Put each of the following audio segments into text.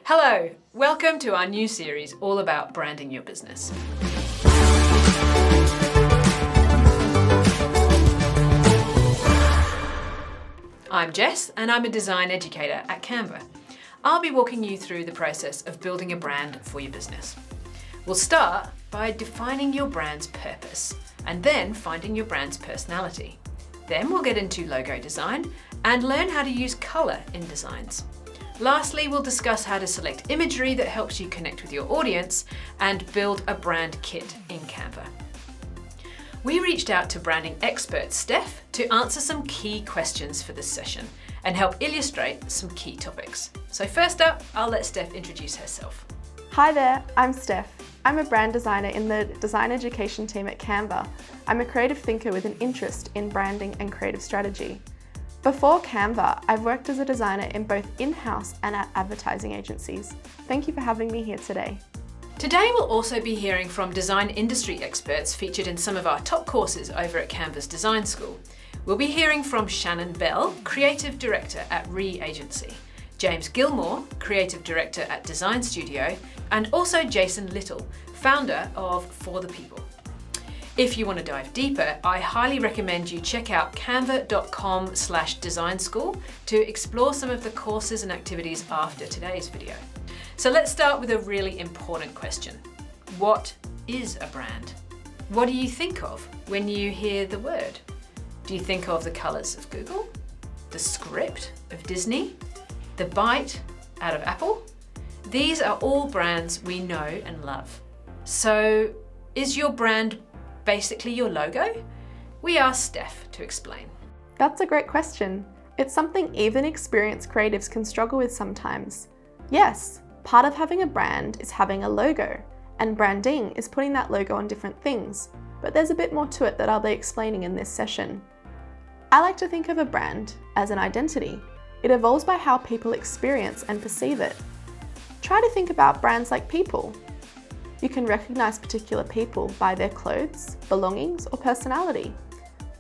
Hello, welcome to our new series all about branding your business. I'm Jess and I'm a design educator at Canva. I'll be walking you through the process of building a brand for your business. We'll start by defining your brand's purpose and then finding your brand's personality. Then we'll get into logo design and learn how to use colour in designs. Lastly, we'll discuss how to select imagery that helps you connect with your audience and build a brand kit in Canva. We reached out to branding expert Steph to answer some key questions for this session and help illustrate some key topics. So first up, I'll let Steph introduce herself. Hi there, I'm Steph. I'm a brand designer in the design education team at Canva. I'm a creative thinker with an interest in branding and creative strategy. Before Canva, I've worked as a designer in both in-house and at advertising agencies. Thank you for having me here today. Today we'll also be hearing from design industry experts featured in some of our top courses over at Canva's Design School. We'll be hearing from Shannon Bell, Creative Director at Re Agency, James Gilmore, Creative Director at Design Studio, and also Jason Little, founder of For the People. If you want to dive deeper, I highly recommend you check out canva.com/design school to explore some of the courses and activities after today's video. So let's start with a really important question. What is a brand? What do you think of when you hear the word? Do you think of the colours of Google? The script of Disney? The bite out of Apple? These are all brands we know and love. So is your brand basically your logo? We asked Steph to explain. That's a great question. It's something even experienced creatives can struggle with sometimes. Yes, part of having a brand is having a logo, and branding is putting that logo on different things, but there's a bit more to it that I'll be explaining in this session. I like to think of a brand as an identity. It evolves by how people experience and perceive it. Try to think about brands like people. You can recognize particular people by their clothes, belongings, or personality.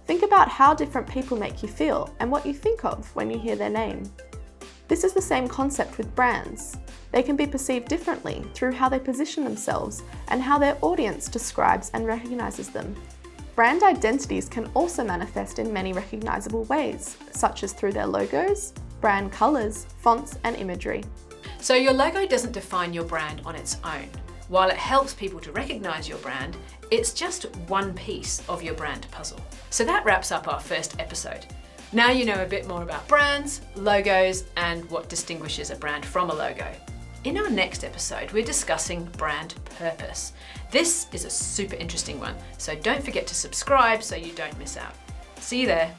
Think about how different people make you feel and what you think of when you hear their name. This is the same concept with brands. They can be perceived differently through how they position themselves and how their audience describes and recognizes them. Brand identities can also manifest in many recognizable ways, such as through their logos, brand colors, fonts, and imagery. So your logo doesn't define your brand on its own. While it helps people to recognize your brand, it's just one piece of your brand puzzle. So that wraps up our first episode. Now you know a bit more about brands, logos, and what distinguishes a brand from a logo. In our next episode, we're discussing brand purpose. This is a super interesting one, so don't forget to subscribe so you don't miss out. See you there.